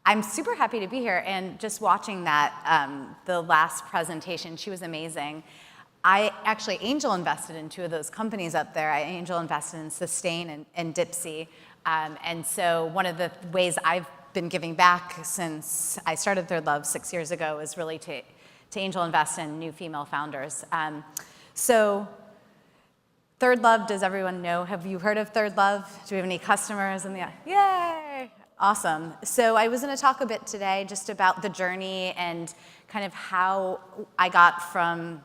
I'm super happy to be here, and just watching that, the last presentation, she was amazing. I actually angel invested in 2 of those companies up there. I angel invested in Sustain and Dipsy. And so one of the ways I've been giving back since I started Third Love 6 years ago is really to angel invest in new female founders. So Third Love, does everyone know? Have you heard of Third Love? Do we have any customers in the, yay! Awesome. So I was going to talk a bit today just about the journey and kind of how I got from,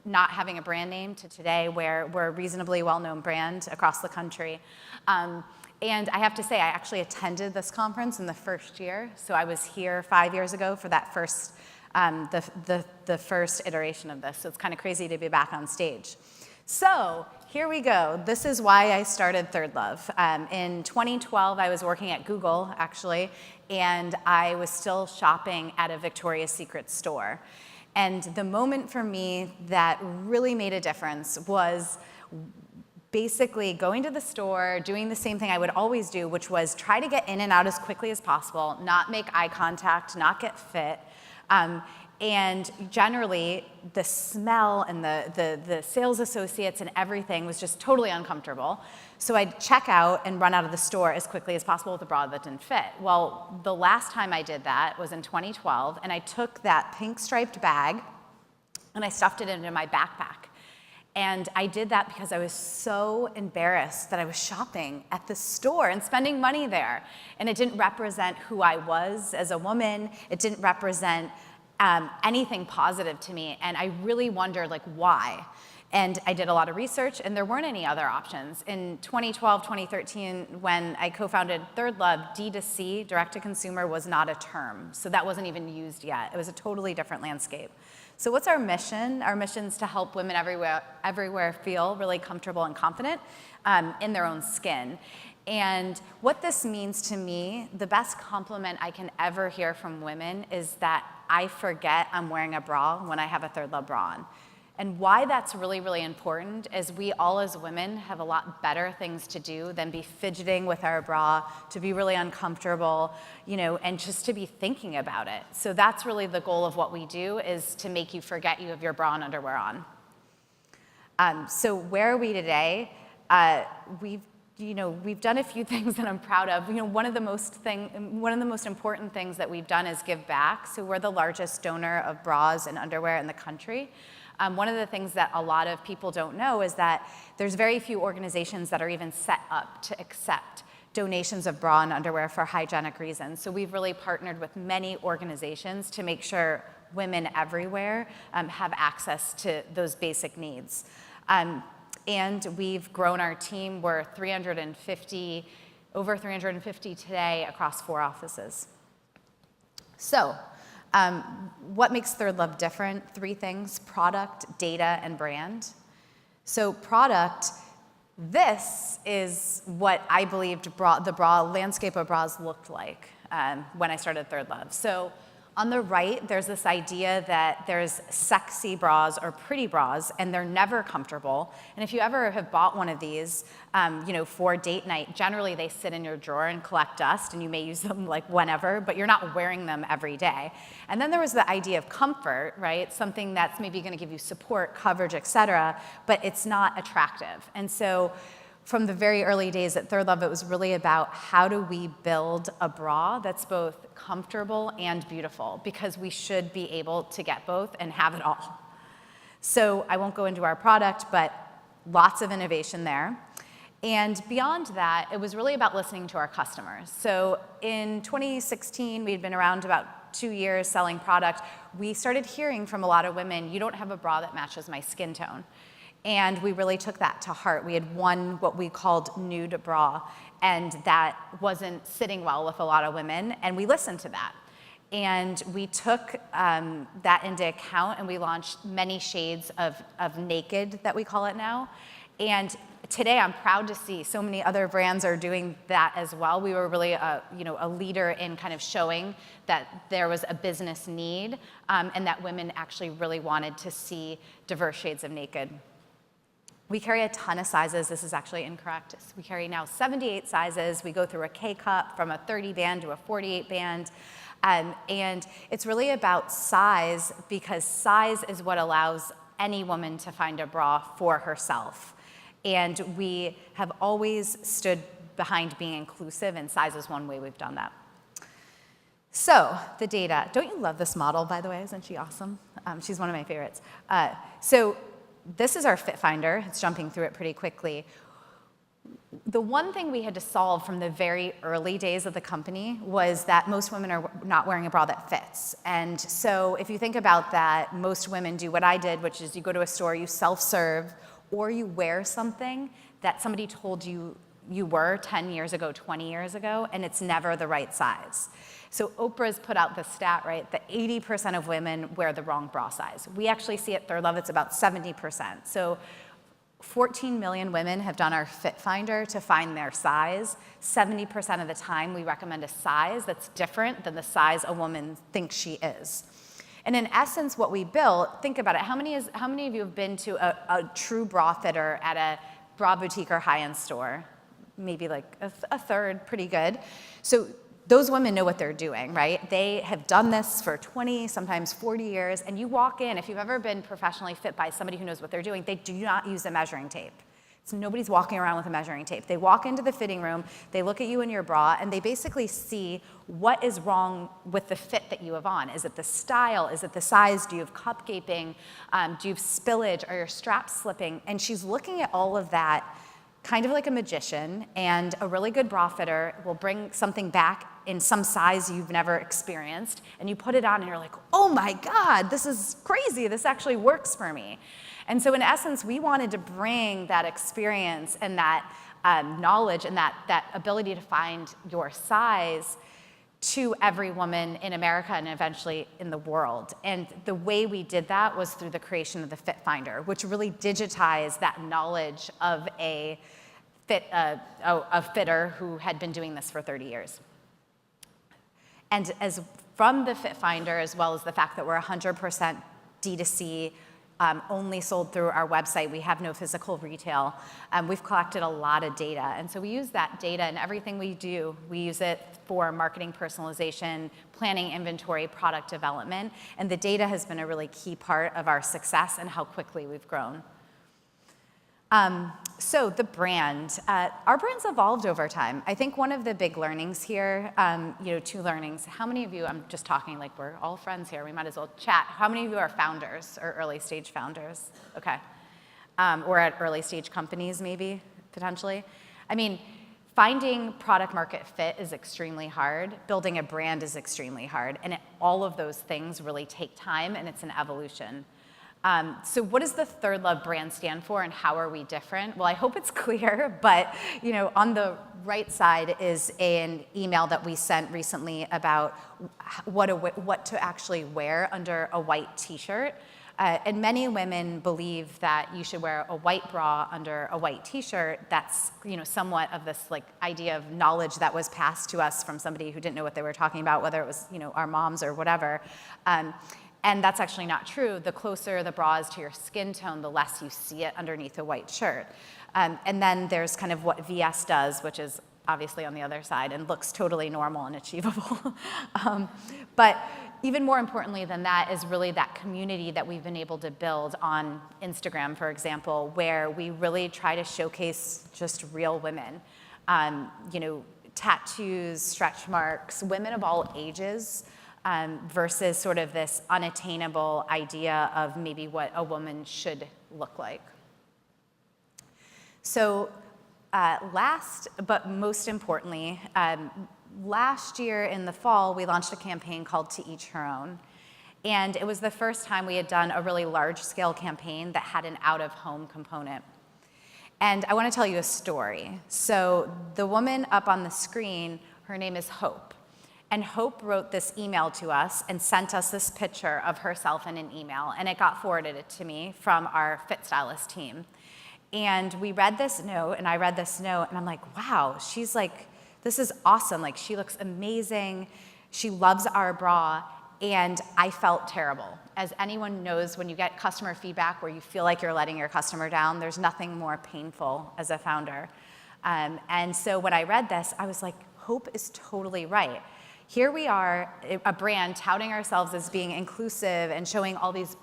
not having a brand name to today where we're a reasonably well-known brand across the country. And I have to say, I actually attended this conference in the first year. So I was here 5 years ago for that first, the first iteration of this. So it's kind of crazy to be back on stage. So here we go. This is why I started Third Love. In 2012, I was working at Google, actually, and I was still shopping at a Victoria's Secret store. And the moment for me that really made a difference was basically going to the store, doing the same thing I would always do, which was try to get in and out as quickly as possible, not make eye contact, not get fit. And generally, the smell and the sales associates and everything was just totally uncomfortable. So I'd check out and run out of the store as quickly as possible with a bra that didn't fit. Well, the last time I did that was in 2012, and I took that pink striped bag and I stuffed it into my backpack. And I did that because I was so embarrassed that I was shopping at the store and spending money there. And it didn't represent who I was as a woman. It didn't represent anything positive to me, and I really wondered why. And I did a lot of research, and there weren't any other options. In 2012, 2013, when I co-founded Third Love, D2C, direct-to-consumer, was not a term. So that wasn't even used yet. It was a totally different landscape. So what's our mission? Our mission is to help women everywhere feel really comfortable and confident in their own skin. And what this means to me, the best compliment I can ever hear from women is that I forget I'm wearing a bra when I have a Third Love bra on. And why that's really, really important is we all as women have a lot better things to do than be fidgeting with our bra, to be really uncomfortable, and just to be thinking about it. So that's really the goal of what we do, is to make you forget you have your bra and underwear on. So where are we today? We've done a few things that I'm proud of. One of the most important things that we've done is give back. So we're the largest donor of bras and underwear in the country. One of the things that a lot of people don't know is that there's very few organizations that are even set up to accept donations of bra and underwear for hygienic reasons. So we've really partnered with many organizations to make sure women everywhere have access to those basic needs. And we've grown our team. We're over 350 today across 4 offices. So what makes Third Love different? 3 things: product, data, and brand. So product, this is what I believed the landscape of bras looked like when I started Third Love. So on the right, there's this idea that there's sexy bras or pretty bras, and they're never comfortable. And if you ever have bought one of these, for date night, generally they sit in your drawer and collect dust, and you may use them whenever, but you're not wearing them every day. And then there was the idea of comfort, right? Something that's maybe going to give you support, coverage, et cetera, but it's not attractive. And so from the very early days at Third Love, it was really about how do we build a bra that's both comfortable and beautiful, because we should be able to get both and have it all. So I won't go into our product, but lots of innovation there. And beyond that, it was really about listening to our customers. So in 2016, we'd been around about 2 years selling product. We started hearing from a lot of women, you don't have a bra that matches my skin tone. And we really took that to heart. We had what we called nude bra, and that wasn't sitting well with a lot of women, and we listened to that. And we took that into account, and we launched many shades of naked, that we call it now. And today, I'm proud to see so many other brands are doing that as well. We were really a leader in kind of showing that there was a business need, and that women actually really wanted to see diverse shades of naked. We carry a ton of sizes. This is actually incorrect. We carry now 78 sizes. We go through a K-cup from a 30 band to a 48 band. And it's really about size, because size is what allows any woman to find a bra for herself. And we have always stood behind being inclusive, and size is one way we've done that. So the data, don't you love this model, by the way? Isn't she awesome? She's one of my favorites. So this is our Fit Finder. It's jumping through it pretty quickly. The one thing we had to solve from the very early days of the company was that most women are not wearing a bra that fits. And so if you think about that, most women do what I did, which is you go to a store, you self-serve, or you wear something that somebody told you you were 10 years ago, 20 years ago, and it's never the right size. So Oprah's put out the stat, right, that 80% of women wear the wrong bra size. We actually see at Third Love it's about 70%. So 14 million women have done our Fit Finder to find their size. 70% of the time we recommend a size that's different than the size a woman thinks she is. And in essence, what we built, think about it, how many of you have been to a true bra fitter at a bra boutique or high-end store? Maybe like a third, pretty good. So those women know what they're doing, right? They have done this for 20, sometimes 40 years, and you walk in, if you've ever been professionally fit by somebody who knows what they're doing, they do not use a measuring tape. So nobody's walking around with a measuring tape. They walk into the fitting room, they look at you in your bra, and they basically see what is wrong with the fit that you have on. Is it the style? Is it the size? Do you have cup gaping? Do you have spillage? Are your straps slipping? And she's looking at all of that kind of like a magician, and a really good bra fitter will bring something back in some size you've never experienced, and you put it on and you're like, oh my God, this is crazy, this actually works for me. And so in essence, we wanted to bring that experience and that knowledge and that ability to find your size to every woman in America and eventually in the world. And the way we did that was through the creation of the Fit Finder, which really digitized that knowledge of a fitter who had been doing this for 30 years. And as from the Fit Finder, as well as the fact that we're 100% D2C, only sold through our website, we have no physical retail, we've collected a lot of data. And so we use that data in everything we do. We use it for marketing personalization, planning inventory, product development, and the data has been a really key part of our success and how quickly we've grown. So the brand, our brand's evolved over time. I think one of the big learnings here, two learnings. How many of you, I'm just talking like we're all friends here, we might as well chat. How many of you are founders or early stage founders? Okay. Or at early stage companies maybe, potentially? I mean, finding product market fit is extremely hard. Building a brand is extremely hard. And all of those things really take time, and it's an evolution. So what does the Third Love brand stand for, and how are we different? Well, I hope it's clear, but on the right side is an email that we sent recently about what to actually wear under a white t-shirt. And many women believe that you should wear a white bra under a white t-shirt. That's somewhat of this idea of knowledge that was passed to us from somebody who didn't know what they were talking about, whether it was our moms or whatever. And that's actually not true. The closer the bra is to your skin tone, the less you see it underneath a white shirt. And then there's kind of what VS does, which is obviously on the other side and looks totally normal and achievable. But even more importantly than that is really that community that we've been able to build on Instagram, for example, where we really try to showcase just real women. Tattoos, stretch marks, women of all ages, versus sort of this unattainable idea of maybe what a woman should look like. So last, but most importantly, last year in the fall, we launched a campaign called To Each Her Own. And it was the first time we had done a really large-scale campaign that had an out-of-home component. And I want to tell you a story. So the woman up on the screen, her name is Hope. And Hope wrote this email to us and sent us this picture of herself in an email, and it got forwarded to me from our Fit Stylist team. And we read this note, and I read this note, and I'm like, wow, she's like, this is awesome. Like, she looks amazing. She loves our bra. And I felt terrible. As anyone knows, when you get customer feedback where you feel like you're letting your customer down, there's nothing more painful as a founder. And so when I read this, I was like, Hope is totally right. Here we are, a brand touting ourselves as being inclusive and showing all these,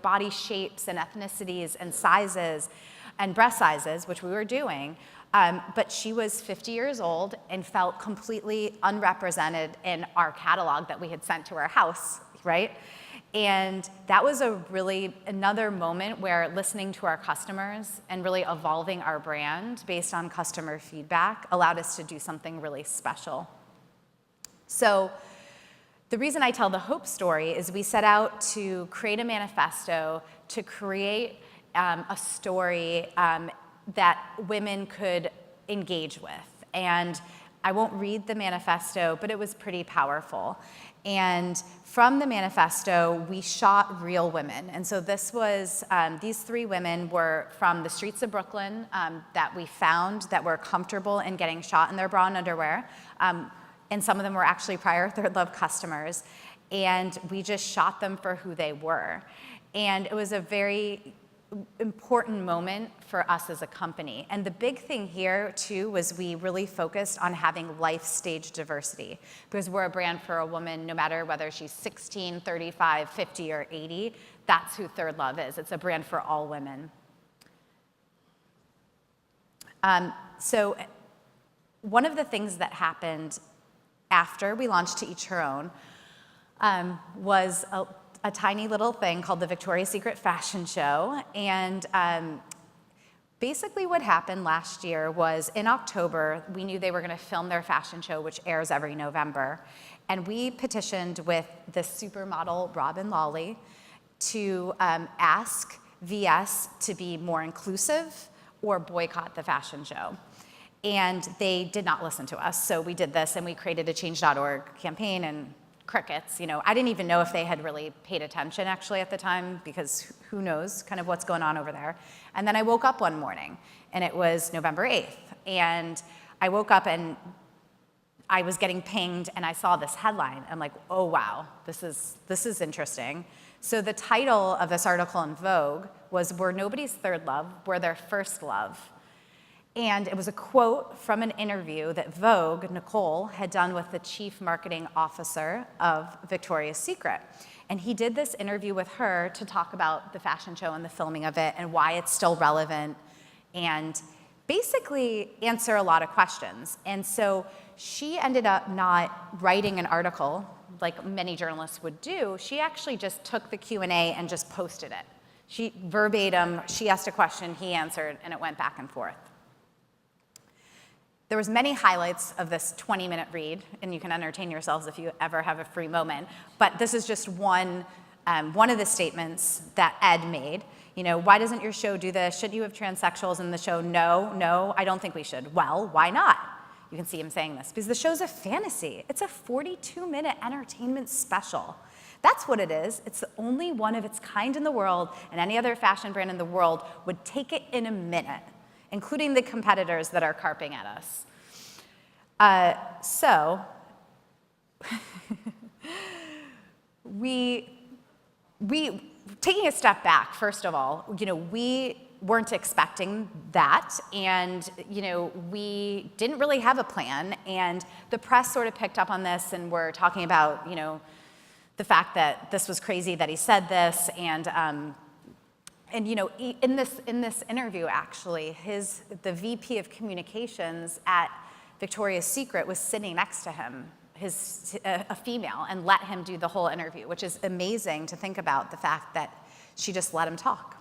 body shapes and ethnicities and sizes and breast sizes, which we were doing. But she was 50 years old and felt completely unrepresented in our catalog that we had sent to her house, right? And that was another moment where listening to our customers and really evolving our brand based on customer feedback allowed us to do something really special. So the reason I tell the Hope story is we set out to create a manifesto, to create a story that women could engage with. And I won't read the manifesto, but it was pretty powerful. And from the manifesto, we shot real women. And so this was, these 3 women were from the streets of Brooklyn that we found that were comfortable in getting shot in their bra and underwear. And some of them were actually prior Third Love customers. And we just shot them for who they were. And it was a very important moment for us as a company. And the big thing here, too, was we really focused on having life stage diversity, because we're a brand for a woman, no matter whether she's 16, 35, 50, or 80. That's who Third Love is. It's a brand for all women. So one of the things that happened after we launched To Each Her Own was a tiny little thing called the Victoria's Secret Fashion Show. And basically what happened last year was in October, we knew they were going to film their fashion show, which airs every November. And we petitioned with the supermodel Robin Lawley to ask VS to be more inclusive or boycott the fashion show. And they did not listen to us. So we did this and we created a change.org campaign, and crickets. I didn't even know if they had really paid attention actually at the time, because who knows kind of what's going on over there. And then I woke up one morning and it was November 8th. And I woke up and I was getting pinged and I saw this headline. I'm like, oh wow, this is interesting. So the title of this article in Vogue was "We're Nobody's Third Love, We're Their First Love." And it was a quote from an interview that Vogue, Nicole, had done with the chief marketing officer of Victoria's Secret. And he did this interview with her to talk about the fashion show and the filming of it and why it's still relevant, and basically answer a lot of questions. And so she ended up not writing an article like many journalists would do. She actually just took the Q&A and just posted it. She verbatim, she asked a question, he answered, and it went back and forth. There was many highlights of this 20-minute read, and you can entertain yourselves if you ever have a free moment. But this is just one of the statements that Ed made. Why doesn't your show do this? Shouldn't you have transsexuals in the show? No, I don't think we should. Well, why not? You can see him saying this, because the show's a fantasy. It's a 42-minute entertainment special. That's what it is. It's the only one of its kind in the world, and any other fashion brand in the world would take it in a minute, including the competitors that are carping at us. So we taking a step back, first of all, we weren't expecting that, and we didn't really have a plan, and the press sort of picked up on this and were talking about the fact that this was crazy that he said this, and in this interview, actually, the VP of communications at Victoria's Secret was sitting next to him, a female, and let him do the whole interview, which is amazing to think about, the fact that she just let him talk.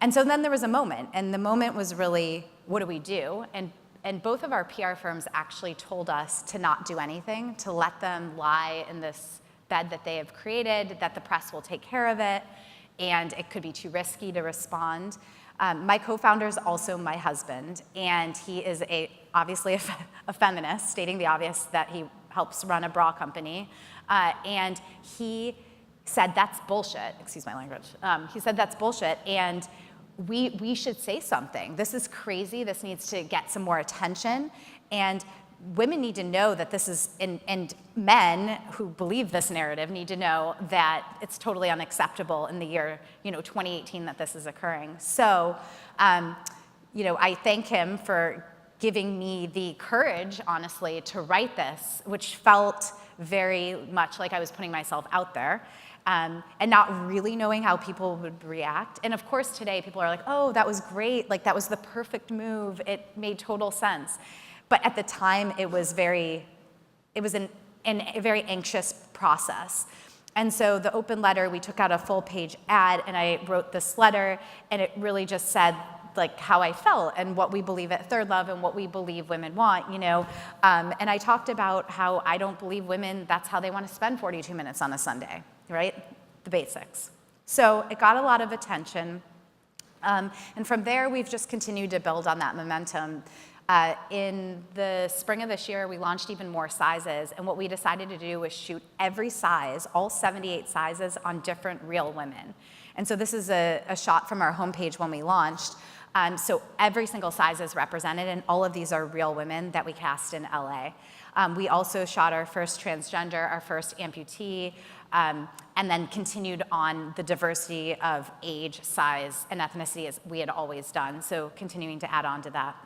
And so then there was a moment, and the moment was really, what do we do? And both of our PR firms actually told us to not do anything, to let them lie in this bed that they have created, that the press will take care of it, and it could be too risky to respond. My co-founder is also my husband, and he is obviously a feminist, stating the obvious, that he helps run a bra company, and he said that's bullshit, excuse my language. He said that's bullshit, and we should say something. This is crazy, this needs to get some more attention. And women need to know that this is, and men who believe this narrative need to know that it's totally unacceptable in the year, 2018 that this is occurring. So, I thank him for giving me the courage, honestly, to write this, which felt very much like I was putting myself out there, and not really knowing how people would react. And of course, today, people are like, oh, that was great. Like, that was the perfect move. It made total sense. But at the time, it was a very anxious process. And so the open letter, we took out a full page ad, and I wrote this letter, and it really just said, like, how I felt and what we believe at Third Love and what we believe women want, And I talked about how I don't believe women, that's how they want to spend 42 minutes on a Sunday, right? The basics. So it got a lot of attention. And from there, we've just continued to build on that momentum. In the spring of this year, we launched even more sizes, and what we decided to do was shoot every size, all 78 sizes, on different real women. And so this is a shot from our homepage when we launched. So every single size is represented, and all of these are real women that we cast in LA. We also shot our first transgender, our first amputee, and then continued on the diversity of age, size, and ethnicity as we had always done, so continuing to add on to that.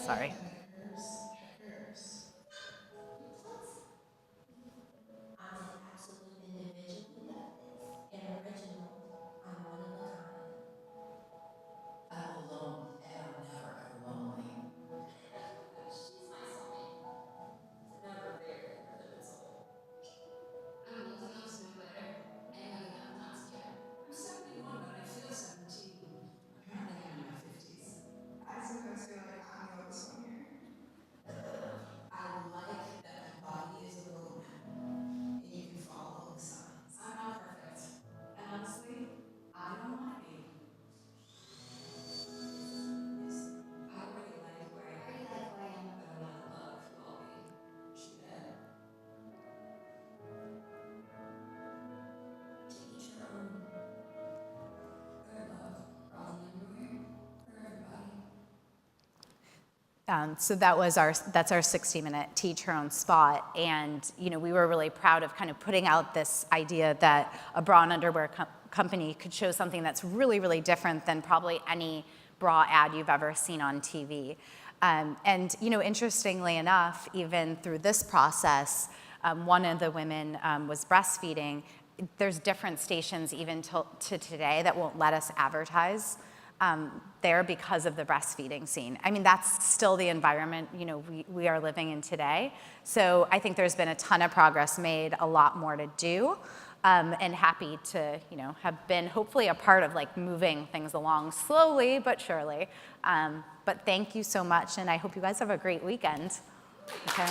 Sorry. I'm an absolute individual and original. I'm one of a kind. I'm alone and I'm never ever lonely. She's my soulmate. Never very invincible. I'm old enough to know better and young enough not to care. I'm 71, but I feel 17. Apparently I'm in my 50s. I sometimes feel like I'm the oldest one here. I like that my body is a roadmap, and you can follow the signs. I'm not perfect, and honestly, I don't want to be. I already like where I am, but I want to love who I'll be. She did. To each her own. Third love, bras and underwear, for everybody. So that's our 60-minute teach her own spot, and we were really proud of kind of putting out this idea that a bra and underwear company could show something that's really, really different than probably any bra ad you've ever seen on TV. And interestingly enough, even through this process, one of the women was breastfeeding. There's different stations even to today that won't let us advertise there because of the breastfeeding scene. I mean, that's still the environment we are living in today. So I think there's been a ton of progress made, a lot more to do, and happy to have been hopefully a part of like moving things along slowly but surely. But thank you so much, and I hope you guys have a great weekend. Okay.